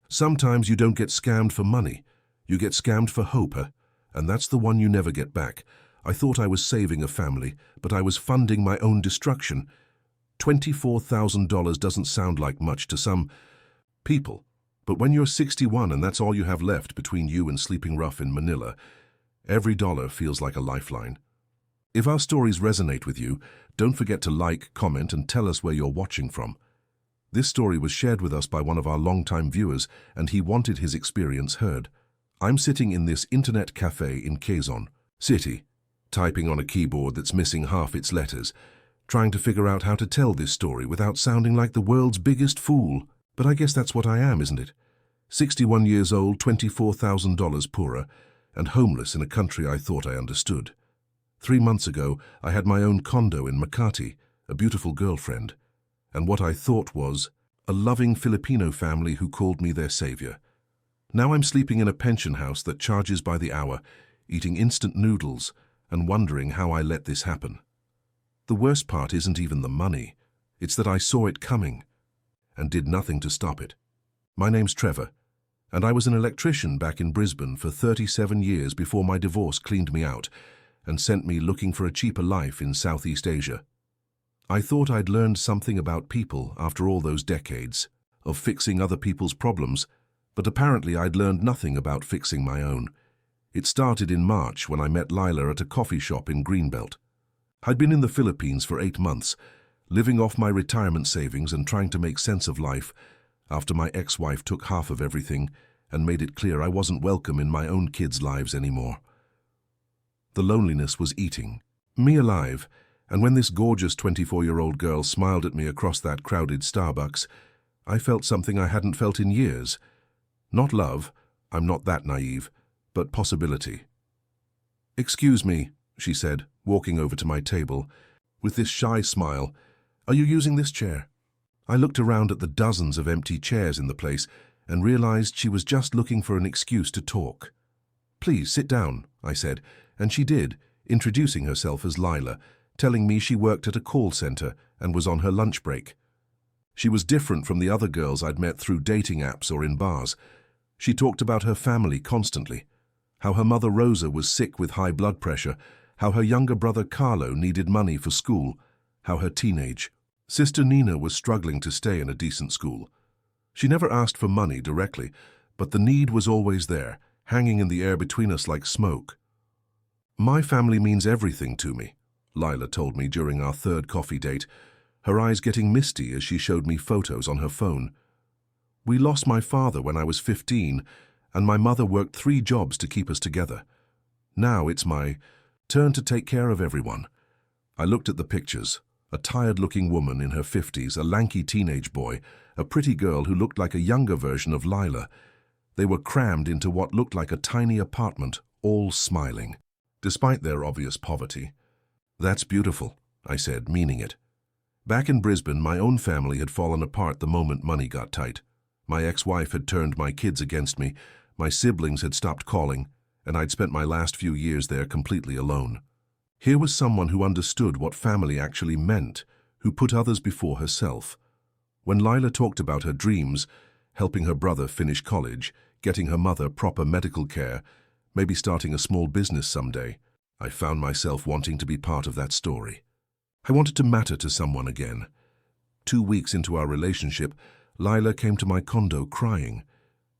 Sometimes you don't get scammed for money. You get scammed for hope, and that's the one you never get back. I thought I was saving a family, but I was funding my own destruction. $24,000 doesn't sound like much to some people, but when you're 61 and that's all you have left between you and sleeping rough in Manila, every dollar feels like a lifeline. If our stories resonate with you, don't forget to like, comment, and tell us where you're watching from. This story was shared with us by one of our longtime viewers, and he wanted his experience heard. I'm sitting in this internet cafe in Quezon City, typing on a keyboard that's missing half its letters, trying to figure out how to tell this story without sounding like the world's biggest fool. But I guess that's what I am, isn't it? 61 years old, $24,000 poorer, and homeless in a country I thought I understood. 3 months ago, I had my own condo in Makati, a beautiful girlfriend, and what I thought was a loving Filipino family who called me their savior. Now I'm sleeping in a pension house that charges by the hour, eating instant noodles, and wondering how I let this happen. The worst part isn't even the money. It's that I saw it coming and did nothing to stop it. My name's Trevor, and I was an electrician back in Brisbane for 37 years before my divorce cleaned me out and sent me looking for a cheaper life in Southeast Asia. I thought I'd learned something about people after all those decades of fixing other people's problems, but apparently I'd learned nothing about fixing my own. It started in March when I met Lila at a coffee shop in Greenbelt. I'd been in the Philippines for 8 months, living off my retirement savings and trying to make sense of life after my ex-wife took half of everything and made it clear I wasn't welcome in my own kids' lives anymore. The loneliness was eating me alive, and when this gorgeous 24-year-old girl smiled at me across that crowded Starbucks, I felt something I hadn't felt in years. Not love, I'm not that naive, but possibility. "Excuse me," she said, walking over to my table, with this shy smile. "Are you using this chair?" I looked around at the dozens of empty chairs in the place and realized she was just looking for an excuse to talk. "Please sit down," I said, and she did, introducing herself as Lila, telling me she worked at a call center and was on her lunch break. She was different from the other girls I'd met through dating apps or in bars. She talked about her family constantly, how her mother Rosa was sick with high blood pressure, how her younger brother Carlo needed money for school, how her teenage sister Nina was struggling to stay in a decent school. She never asked for money directly, but the need was always there, hanging in the air between us like smoke. "My family means everything to me," Lila told me during our third coffee date, her eyes getting misty as she showed me photos on her phone. "We lost my father when I was 15, and my mother worked 3 jobs to keep us together. Now it's my turn to take care of everyone." I looked at the pictures. A tired-looking woman in her 50s, a lanky teenage boy, a pretty girl who looked like a younger version of Lila. They were crammed into what looked like a tiny apartment, all smiling, despite their obvious poverty. "That's beautiful," I said, meaning it. Back in Brisbane, my own family had fallen apart the moment money got tight. My ex-wife had turned my kids against me, my siblings had stopped calling, and I'd spent my last few years there completely alone. Here was someone who understood what family actually meant, who put others before herself. When Lila talked about her dreams, helping her brother finish college, getting her mother proper medical care, maybe starting a small business someday, I found myself wanting to be part of that story. I wanted to matter to someone again. 2 weeks into our relationship, Lila came to my condo crying.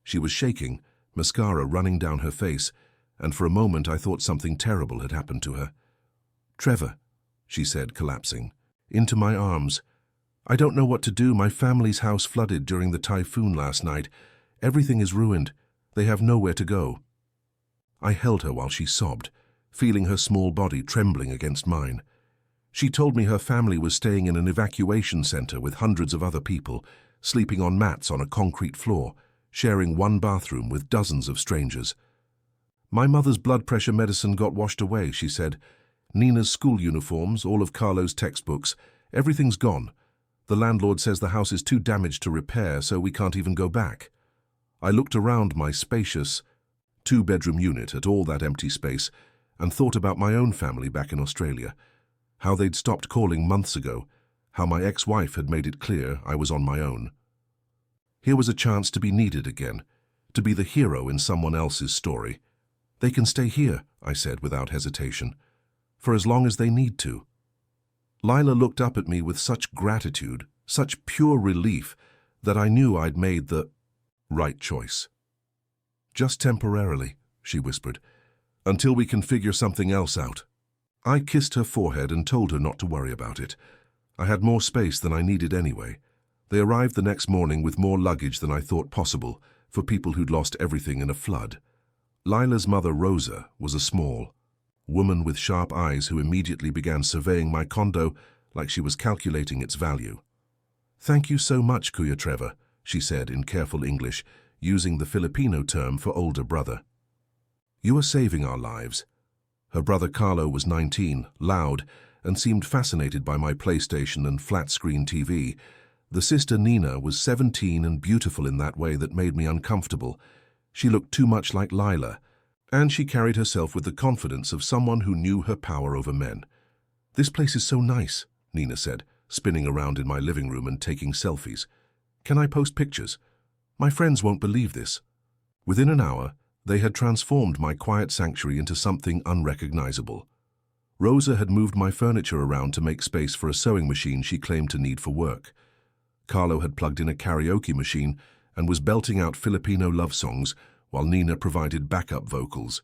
She was shaking, mascara running down her face, and for a moment I thought something terrible had happened to her. "Trevor," she said, collapsing, into my arms. "I don't know what to do. My family's house flooded during the typhoon last night. Everything is ruined. They have nowhere to go." I held her while she sobbed, feeling her small body trembling against mine. She told me her family was staying in an evacuation center with hundreds of other people, sleeping on mats on a concrete floor, sharing one bathroom with dozens of strangers. "My mother's blood pressure medicine got washed away," she said. "Nina's school uniforms, all of Carlo's textbooks, everything's gone. The landlord says the house is too damaged to repair, so we can't even go back." I looked around my spacious 2-bedroom unit at all that empty space and thought about my own family back in Australia, how they'd stopped calling months ago, how my ex-wife had made it clear I was on my own. Here was a chance to be needed again, to be the hero in someone else's story. "They can stay here," I said without hesitation, "for as long as they need to." Lila looked up at me with such gratitude, such pure relief, that I knew I'd made the right choice. "Just temporarily," she whispered, "until we can figure something else out." I kissed her forehead and told her not to worry about it. I had more space than I needed anyway. They arrived the next morning with more luggage than I thought possible for people who'd lost everything in a flood. Lila's mother, Rosa, was a small woman with sharp eyes who immediately began surveying my condo like she was calculating its value. "Thank you so much, Kuya Trevor," she said in careful English, using the Filipino term for older brother. "You are saving our lives." Her brother Carlo was 19, loud, and seemed fascinated by my PlayStation and flat-screen TV. The sister Nina was 17 and beautiful in that way that made me uncomfortable. She looked too much like Lila, and she carried herself with the confidence of someone who knew her power over men. "This place is so nice," Nina said, spinning around in my living room and taking selfies. "Can I post pictures? My friends won't believe this." Within an hour, they had transformed my quiet sanctuary into something unrecognizable. Rosa had moved my furniture around to make space for a sewing machine she claimed to need for work. Carlo had plugged in a karaoke machine and was belting out Filipino love songs, while Nina provided backup vocals.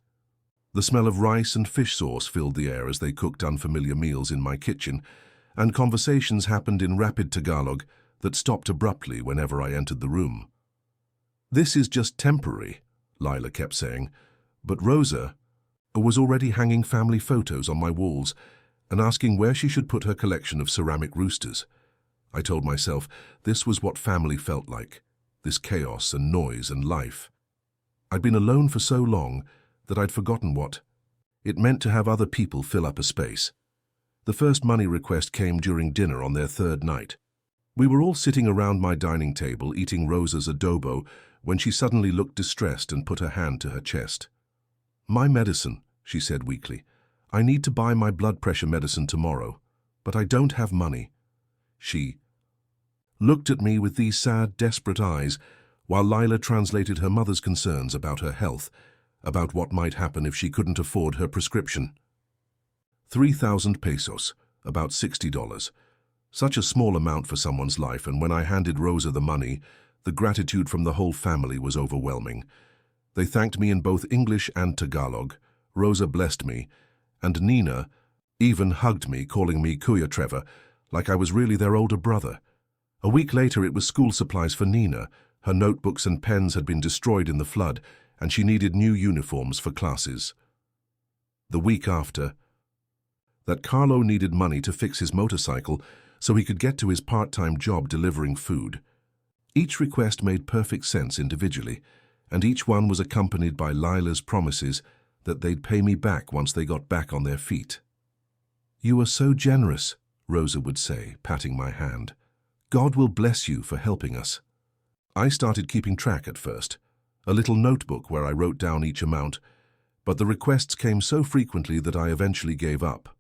The smell of rice and fish sauce filled the air as they cooked unfamiliar meals in my kitchen, and conversations happened in rapid Tagalog that stopped abruptly whenever I entered the room. "This is just temporary," Lila kept saying, but Rosa was already hanging family photos on my walls and asking where she should put her collection of ceramic roosters. I told myself this was what family felt like, this chaos and noise and life. I'd been alone for so long that I'd forgotten what it meant to have other people fill up a space. The first money request came during dinner on their third night. We were all sitting around my dining table eating Rosa's adobo when she suddenly looked distressed and put her hand to her chest. "My medicine," she said weakly. "I need to buy my blood pressure medicine tomorrow, but I don't have money." She looked at me with these sad, desperate eyes, while Lila translated her mother's concerns about her health, about what might happen if she couldn't afford her prescription. 3,000 pesos, about $60. Such a small amount for someone's life, and when I handed Rosa the money, the gratitude from the whole family was overwhelming. They thanked me in both English and Tagalog. Rosa blessed me, and Nina even hugged me, calling me Kuya Trevor, like I was really their older brother. A week later, it was school supplies for Nina. Her notebooks and pens had been destroyed in the flood, and she needed new uniforms for classes. The week after, that Carlo needed money to fix his motorcycle so he could get to his part-time job delivering food. Each request made perfect sense individually, and each one was accompanied by Lila's promises that they'd pay me back once they got back on their feet. "You are so generous," Rosa would say, patting my hand. "God will bless you for helping us." I started keeping track at first, a little notebook where I wrote down each amount, but the requests came so frequently that I eventually gave up.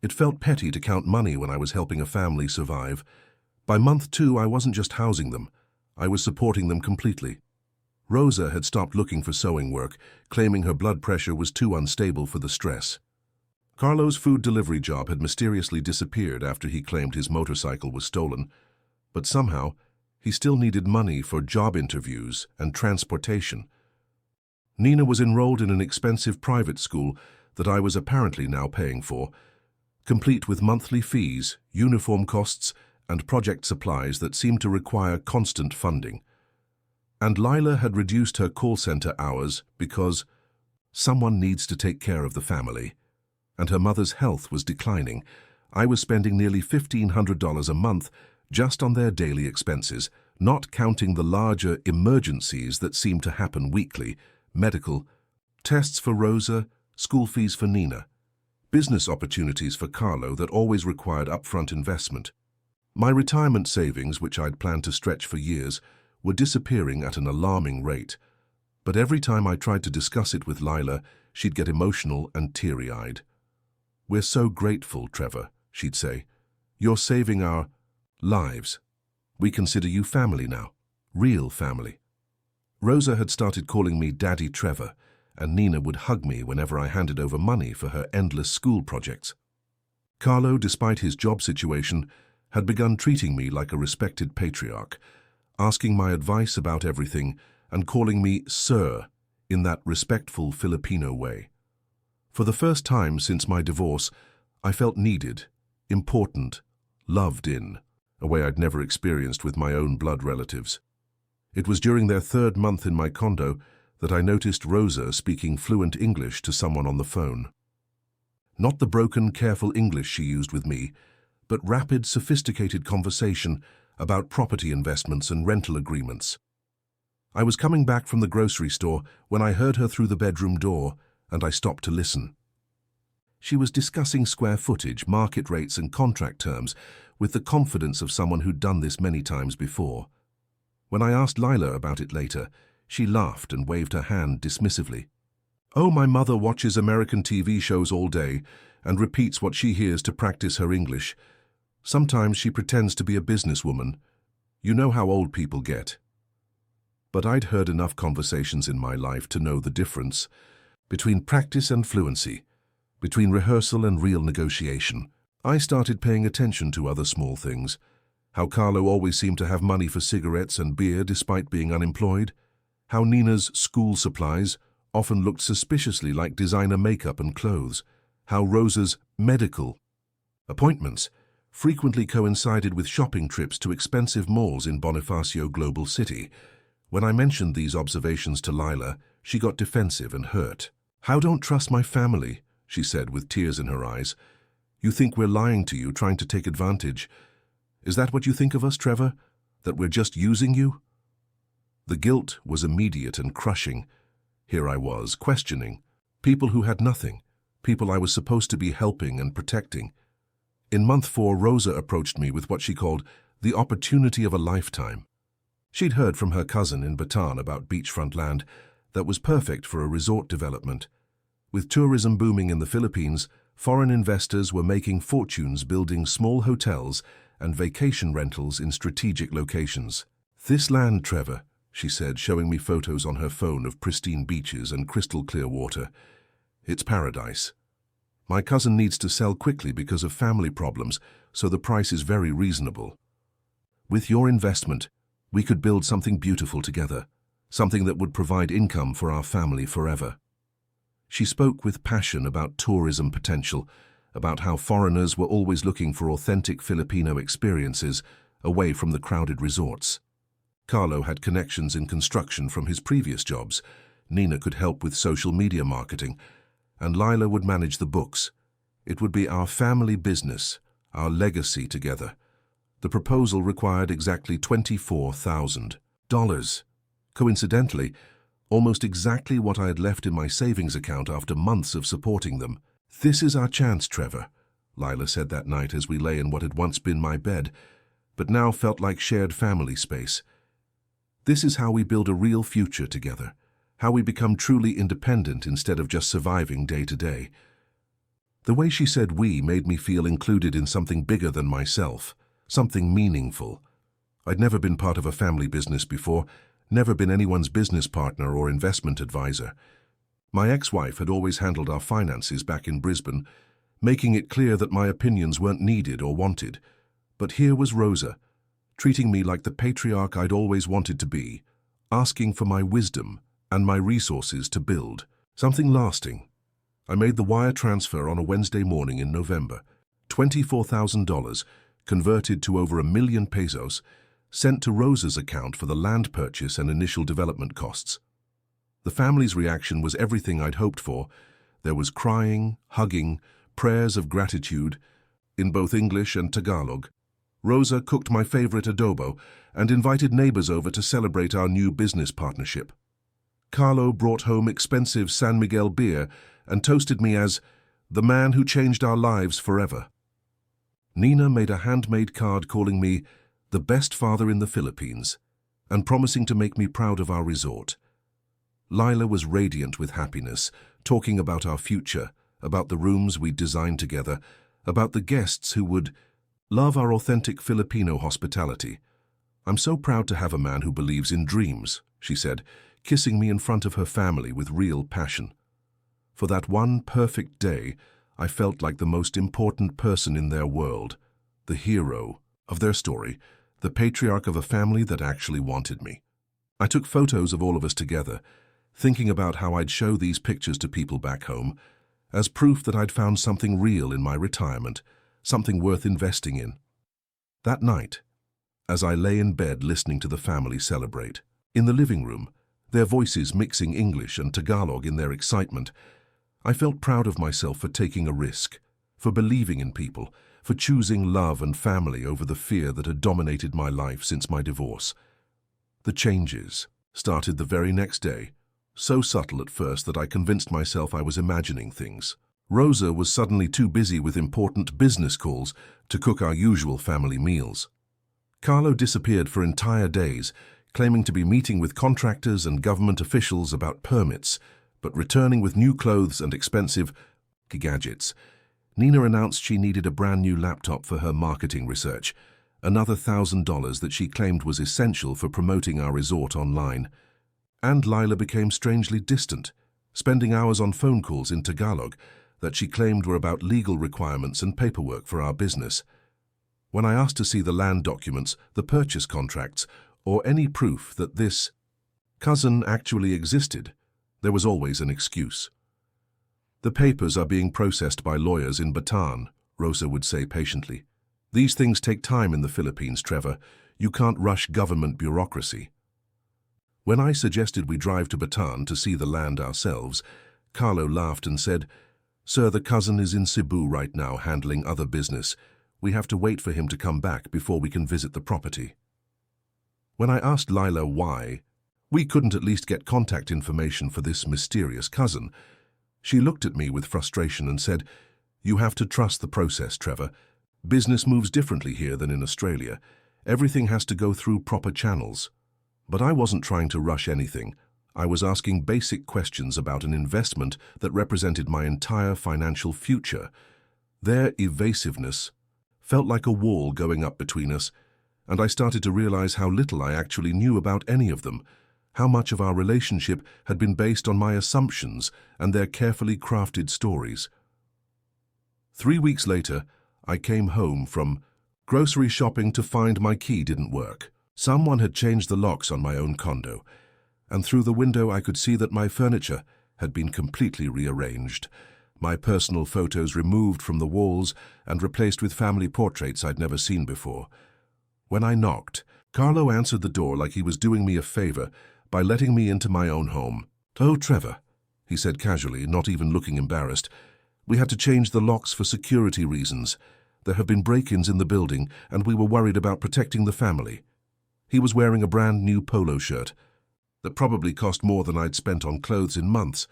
It felt petty to count money when I was helping a family survive. By month 2, I wasn't just housing them, I was supporting them completely. Rosa had stopped looking for sewing work, claiming her blood pressure was too unstable for the stress. Carlo's food delivery job had mysteriously disappeared after he claimed his motorcycle was stolen, but somehow he still needed money for job interviews and transportation. Nina was enrolled in an expensive private school that I was apparently now paying for, complete with monthly fees, uniform costs, and project supplies that seemed to require constant funding. And Lila had reduced her call center hours because someone needs to take care of the family, and her mother's health was declining. I was spending nearly $1,500 a month just on their daily expenses, not counting the larger emergencies that seemed to happen weekly: medical, tests for Rosa, school fees for Nina, business opportunities for Carlo that always required upfront investment. My retirement savings, which I'd planned to stretch for years, were disappearing at an alarming rate. But every time I tried to discuss it with Lila, she'd get emotional and teary-eyed. "We're so grateful, Trevor," she'd say. "You're saving our lives. We consider you family now." real family. Rosa had started calling me Daddy Trevor, and Nina would hug me whenever I handed over money for her endless school projects. Carlo, despite his job situation, had begun treating me like a respected patriarch, asking my advice about everything and calling me Sir in that respectful Filipino way. For the first time since my divorce, I felt needed, important, loved in a way I'd never experienced with my own blood relatives. It was during their 3rd month in my condo that I noticed Rosa speaking fluent English to someone on the phone. Not the broken, careful English she used with me, but rapid, sophisticated conversation about property investments and rental agreements. I was coming back from the grocery store when I heard her through the bedroom door, and I stopped to listen. She was discussing square footage, market rates, and contract terms with the confidence of someone who'd done this many times before. When I asked Lila about it later, she laughed and waved her hand dismissively. "Oh, my mother watches American TV shows all day and repeats what she hears to practice her English. Sometimes she pretends to be a businesswoman. You know how old people get." But I'd heard enough conversations in my life to know the difference between practice and fluency, between rehearsal and real negotiation. I started paying attention to other small things. How Carlo always seemed to have money for cigarettes and beer despite being unemployed. How Nina's school supplies often looked suspiciously like designer makeup and clothes. How Rosa's medical appointments frequently coincided with shopping trips to expensive malls in Bonifacio Global City. When I mentioned these observations to Lila, she got defensive and hurt. "How don't trust my family," she said with tears in her eyes. "You think we're lying to you, trying to take advantage. Is that what you think of us, Trevor? That we're just using you?" The guilt was immediate and crushing. Here I was, questioning people who had nothing, people I was supposed to be helping and protecting. In month 4, Rosa approached me with what she called the opportunity of a lifetime. She'd heard from her cousin in Bataan about beachfront land that was perfect for a resort development. With tourism booming in the Philippines, foreign investors were making fortunes building small hotels and vacation rentals in strategic locations. "This land, Trevor," she said, showing me photos on her phone of pristine beaches and crystal clear water. "It's paradise. My cousin needs to sell quickly because of family problems, so the price is very reasonable. With your investment, we could build something beautiful together, something that would provide income for our family forever." She spoke with passion about tourism potential, about how foreigners were always looking for authentic Filipino experiences away from the crowded resorts. Carlo had connections in construction from his previous jobs. Nina could help with social media marketing, and Lila would manage the books. It would be our family business, our legacy together. The proposal required exactly $24,000. Coincidentally, almost exactly what I had left in my savings account after months of supporting them. "This is our chance, Trevor," Lila said that night as we lay in what had once been my bed, but now felt like shared family space. "This is how we build a real future together, how we become truly independent instead of just surviving day to day." The way she said "we" made me feel included in something bigger than myself, something meaningful. I'd never been part of a family business before, never been anyone's business partner or investment advisor. My ex-wife had always handled our finances back in Brisbane, making it clear that my opinions weren't needed or wanted. But here was Rosa, treating me like the patriarch I'd always wanted to be, asking for my wisdom and my resources to build something lasting. I made the wire transfer on a Wednesday morning in November. $24,000, converted to over 1 million pesos, sent to Rosa's account for the land purchase and initial development costs. The family's reaction was everything I'd hoped for. There was crying, hugging, prayers of gratitude, in both English and Tagalog. Rosa cooked my favorite adobo and invited neighbors over to celebrate our new business partnership. Carlo brought home expensive San Miguel beer and toasted me as the man who changed our lives forever. Nina made a handmade card calling me the best father in the Philippines and promising to make me proud of our resort. Lila was radiant with happiness, talking about our future, about the rooms we'd designed together, about the guests who would love our authentic Filipino hospitality. "I'm so proud to have a man who believes in dreams," she said, kissing me in front of her family with real passion. For that one perfect day, I felt like the most important person in their world, the hero of their story, the patriarch of a family that actually wanted me. I took photos of all of us together, thinking about how I'd show these pictures to people back home, as proof that I'd found something real in my retirement, something worth investing in. That night, as I lay in bed listening to the family celebrate, in the living room, their voices mixing English and Tagalog in their excitement, I felt proud of myself for taking a risk, for believing in people, for choosing love and family over the fear that had dominated my life since my divorce. The changes started the very next day, so subtle at first that I convinced myself I was imagining things. Rosa was suddenly too busy with important business calls to cook our usual family meals. Carlo disappeared for entire days, claiming to be meeting with contractors and government officials about permits, but returning with new clothes and expensive gadgets. Nina announced she needed a brand new laptop for her marketing research, another $1,000 that she claimed was essential for promoting our resort online. And Lila became strangely distant, spending hours on phone calls in Tagalog that she claimed were about legal requirements and paperwork for our business. When I asked to see the land documents, the purchase contracts, or any proof that this cousin actually existed, there was always an excuse. "The papers are being processed by lawyers in Bataan," Rosa would say patiently. "These things take time in the Philippines, Trevor. You can't rush government bureaucracy." When I suggested we drive to Bataan to see the land ourselves, Carlo laughed and said, "Sir, the cousin is in Cebu right now handling other business. We have to wait for him to come back before we can visit the property." When I asked Lila why we couldn't at least get contact information for this mysterious cousin, she looked at me with frustration and said, "You have to trust the process, Trevor. Business moves differently here than in Australia. Everything has to go through proper channels." But I wasn't trying to rush anything. I was asking basic questions about an investment that represented my entire financial future. Their evasiveness felt like a wall going up between us, and I started to realize how little I actually knew about any of them, how much of our relationship had been based on my assumptions and their carefully crafted stories. 3 weeks later, I came home from grocery shopping to find my key didn't work. Someone had changed the locks on my own condo, and through the window I could see that my furniture had been completely rearranged, my personal photos removed from the walls and replaced with family portraits I'd never seen before. When I knocked, Carlo answered the door like he was doing me a favor by letting me into my own home. "Oh, Trevor," he said casually, not even looking embarrassed, "we had to change the locks for security reasons. There have been break-ins in the building, and we were worried about protecting the family." He was wearing a brand new polo shirt that probably cost more than I'd spent on clothes in months,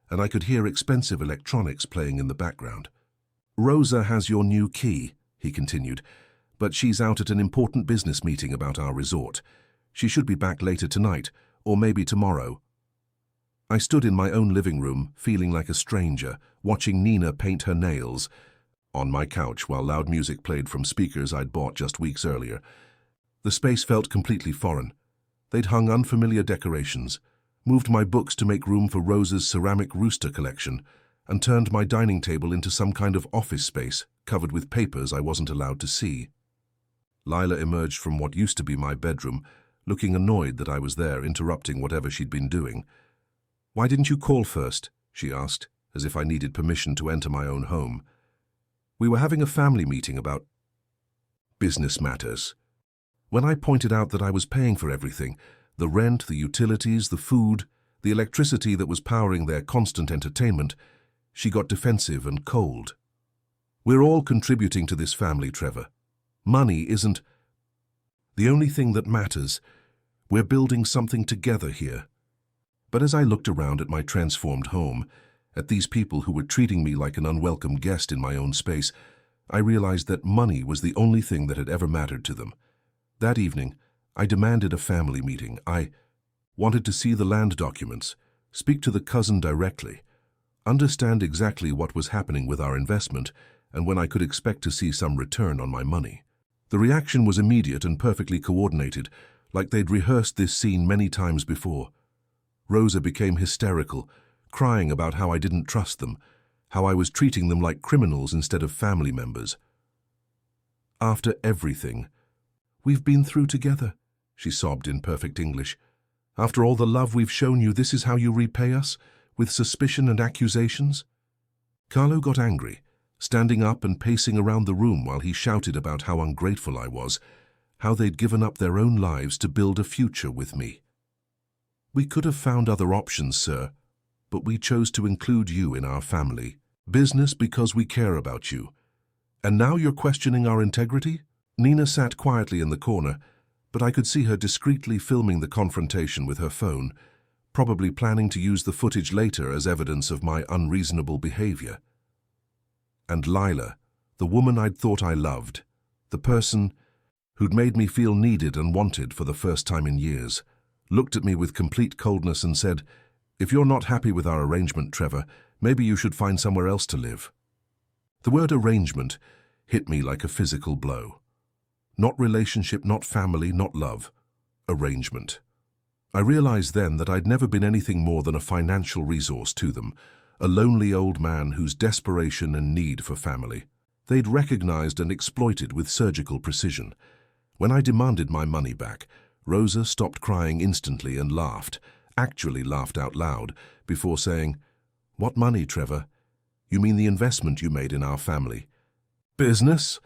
and I could hear expensive electronics playing in the background. "Rosa has your new key," he continued, "but she's out at an important business meeting about our resort. She should be back later tonight, or maybe tomorrow." I stood in my own living room, feeling like a stranger, watching Nina paint her nails on my couch while loud music played from speakers I'd bought just weeks earlier. The space felt completely foreign. They'd hung unfamiliar decorations, moved my books to make room for Rosa's ceramic rooster collection, and turned my dining table into some kind of office space covered with papers I wasn't allowed to see. Lila emerged from what used to be my bedroom, looking annoyed that I was there interrupting whatever she'd been doing. "Why didn't you call first?" she asked, as if I needed permission to enter my own home. "We were having a family meeting about business matters." When I pointed out that I was paying for everything, the rent, the utilities, the food, the electricity that was powering their constant entertainment, she got defensive and cold. "We're all contributing to this family, Trevor. Money isn't the only thing that matters. We're building something together here." But as I looked around at my transformed home, at these people who were treating me like an unwelcome guest in my own space, I realized that money was the only thing that had ever mattered to them. That evening, I demanded a family meeting. I wanted to see the land documents, speak to the cousin directly, understand exactly what was happening with our investment and when I could expect to see some return on my money. The reaction was immediate and perfectly coordinated, like they'd rehearsed this scene many times before. Rosa became hysterical, crying about how I didn't trust them, how I was treating them like criminals instead of family members. "After everything we've been through together," she sobbed in perfect English. "After all the love we've shown you, this is how you repay us, with suspicion and accusations?" Carlo got angry, standing up and pacing around the room while he shouted about how ungrateful I was, how they'd given up their own lives to build a future with me. "We could have found other options, sir, but we chose to include you in our family. Business because we care about you. And now you're questioning our integrity?" Nina sat quietly in the corner, but I could see her discreetly filming the confrontation with her phone, probably planning to use the footage later as evidence of my unreasonable behavior. And Lila, the woman I'd thought I loved, the person who'd made me feel needed and wanted for the first time in years, looked at me with complete coldness and said, "If you're not happy with our arrangement, Trevor, maybe you should find somewhere else to live." The word arrangement hit me like a physical blow. Not relationship, not family, not love. Arrangement. I realized then that I'd never been anything more than a financial resource to them, a lonely old man whose desperation and need for family they'd recognized and exploited with surgical precision. When I demanded my money back, Rosa stopped crying instantly and laughed, actually laughed out loud, before saying, "What money, Trevor? You mean the investment you made in our family?" "Business?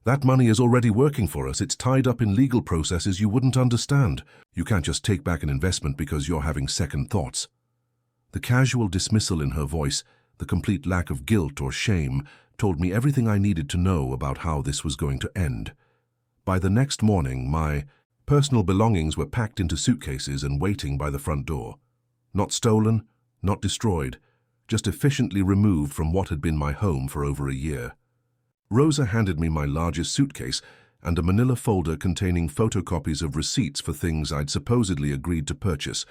That money is already working for us. It's tied up in legal processes you wouldn't understand. You can't just take back an investment because you're having second thoughts." The casual dismissal in her voice, the complete lack of guilt or shame, told me everything I needed to know about how this was going to end. By the next morning, my personal belongings were packed into suitcases and waiting by the front door. Not stolen, not destroyed, just efficiently removed from what had been my home for over a year. Rosa handed me my largest suitcase and a manila folder containing photocopies of receipts for things I'd supposedly agreed to purchase.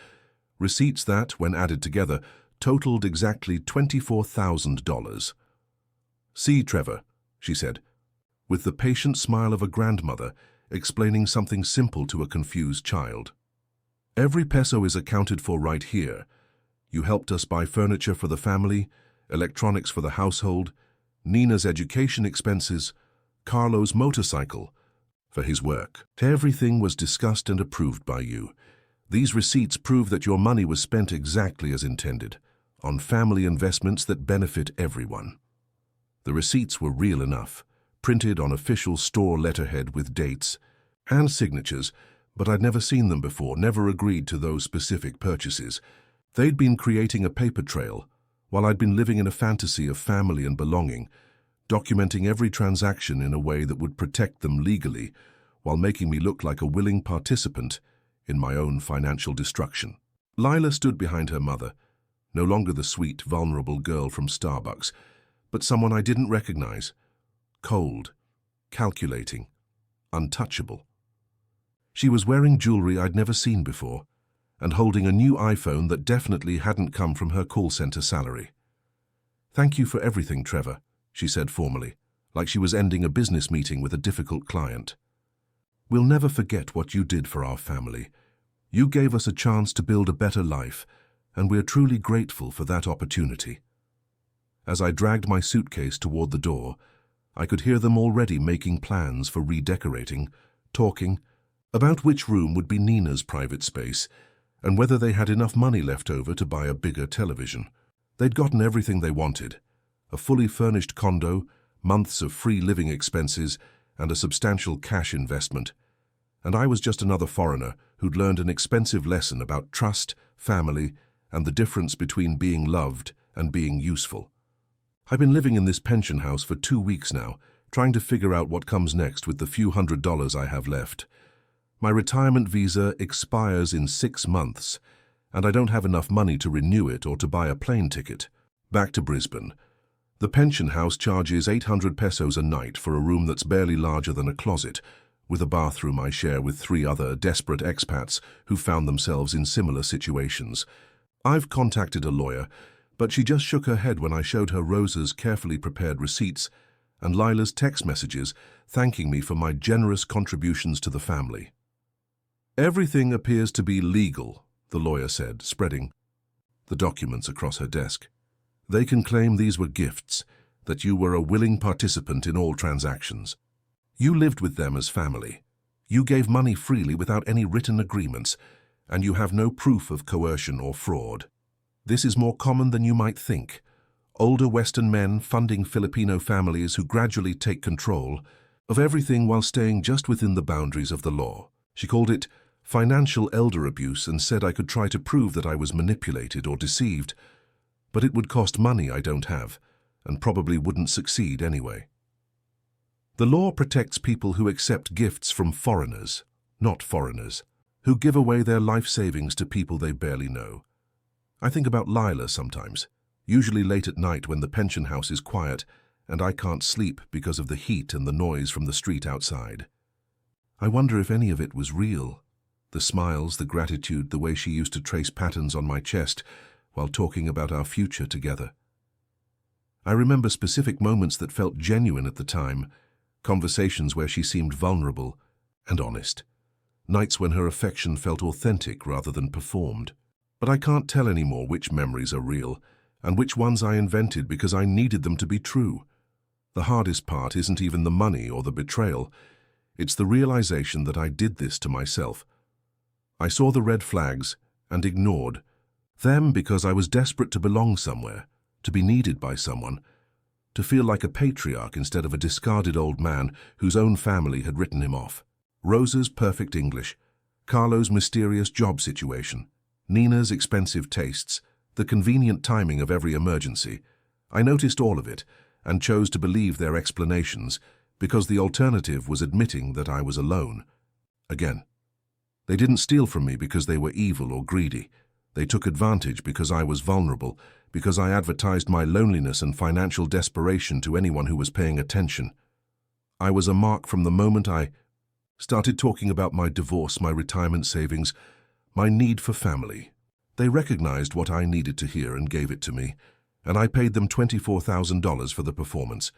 Receipts that, when added together, totaled exactly $24,000. "See, Trevor," she said, with the patient smile of a grandmother explaining something simple to a confused child. "Every peso is accounted for right here. You helped us buy furniture for the family, electronics for the household, Nina's education expenses, Carlo's motorcycle for his work. Everything was discussed and approved by you. These receipts prove that your money was spent exactly as intended, on family investments that benefit everyone." The receipts were real enough, printed on official store letterhead with dates and signatures, but I'd never seen them before, never agreed to those specific purchases. They'd been creating a paper trail, while I'd been living in a fantasy of family and belonging, documenting every transaction in a way that would protect them legally, while making me look like a willing participant in my own financial destruction. Lila stood behind her mother, no longer the sweet, vulnerable girl from Starbucks, but someone I didn't recognize. Cold, calculating, untouchable. She was wearing jewelry I'd never seen before, and holding a new iPhone that definitely hadn't come from her call center salary. "Thank you for everything, Trevor," she said formally, like she was ending a business meeting with a difficult client. "We'll never forget what you did for our family. You gave us a chance to build a better life, and we're truly grateful for that opportunity." As I dragged my suitcase toward the door, I could hear them already making plans for redecorating, talking about which room would be Nina's private space, and whether they had enough money left over to buy a bigger television. They'd gotten everything they wanted: a fully furnished condo, months of free living expenses, and a substantial cash investment. And I was just another foreigner who'd learned an expensive lesson about trust, family, and the difference between being loved and being useful. I've been living in this pension house for 2 weeks now, trying to figure out what comes next with the few $100s I have left. My retirement visa expires in 6 months, and I don't have enough money to renew it or to buy a plane ticket. Back to Brisbane. The pension house charges 800 pesos a night for a room that's barely larger than a closet, with a bathroom I share with 3 other desperate expats who found themselves in similar situations. I've contacted a lawyer, but she just shook her head when I showed her Rosa's carefully prepared receipts and Lila's text messages thanking me for my generous contributions to the family. "Everything appears to be legal," the lawyer said, spreading the documents across her desk. "They can claim these were gifts, that you were a willing participant in all transactions. You lived with them as family. You gave money freely without any written agreements, and you have no proof of coercion or fraud. This is more common than you might think. Older Western men funding Filipino families who gradually take control of everything while staying just within the boundaries of the law." She called it financial elder abuse and said I could try to prove that I was manipulated or deceived, but it would cost money I don't have, and probably wouldn't succeed anyway. The law protects people who accept gifts from foreigners, not foreigners, who give away their life savings to people they barely know. I think about Lila sometimes, usually late at night when the pension house is quiet and I can't sleep because of the heat and the noise from the street outside. I wonder if any of it was real. The smiles, the gratitude, the way she used to trace patterns on my chest while talking about our future together. I remember specific moments that felt genuine at the time, conversations where she seemed vulnerable and honest, nights when her affection felt authentic rather than performed. But I can't tell anymore which memories are real and which ones I invented because I needed them to be true. The hardest part isn't even the money or the betrayal. It's the realization that I did this to myself. I saw the red flags and ignored them because I was desperate to belong somewhere, to be needed by someone, to feel like a patriarch instead of a discarded old man whose own family had written him off. Rosa's perfect English, Carlo's mysterious job situation, Nina's expensive tastes, the convenient timing of every emergency. I noticed all of it and chose to believe their explanations because the alternative was admitting that I was alone. Again, they didn't steal from me because they were evil or greedy. They took advantage because I was vulnerable, because I advertised my loneliness and financial desperation to anyone who was paying attention. I was a mark from the moment I started talking about my divorce, my retirement savings, my need for family. They recognized what I needed to hear and gave it to me, and I paid them $24,000 for the performance.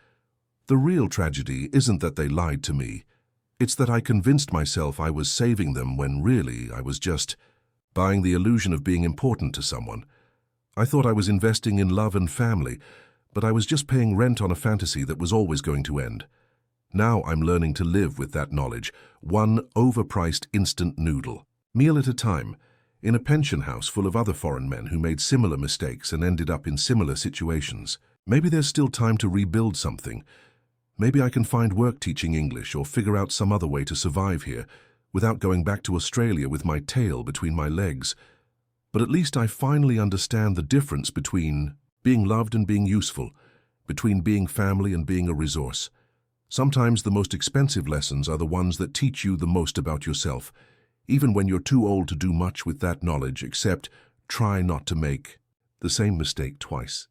The real tragedy isn't that they lied to me. It's that I convinced myself I was saving them when really I was just buying the illusion of being important to someone. I thought I was investing in love and family, but I was just paying rent on a fantasy that was always going to end. Now I'm learning to live with that knowledge, one overpriced instant noodle, meal at a time, in a pension house full of other foreign men who made similar mistakes and ended up in similar situations. Maybe there's still time to rebuild something. Maybe I can find work teaching English or figure out some other way to survive here without going back to Australia with my tail between my legs. But at least I finally understand the difference between being loved and being useful, between being family and being a resource. Sometimes the most expensive lessons are the ones that teach you the most about yourself, even when you're too old to do much with that knowledge, except try not to make the same mistake twice.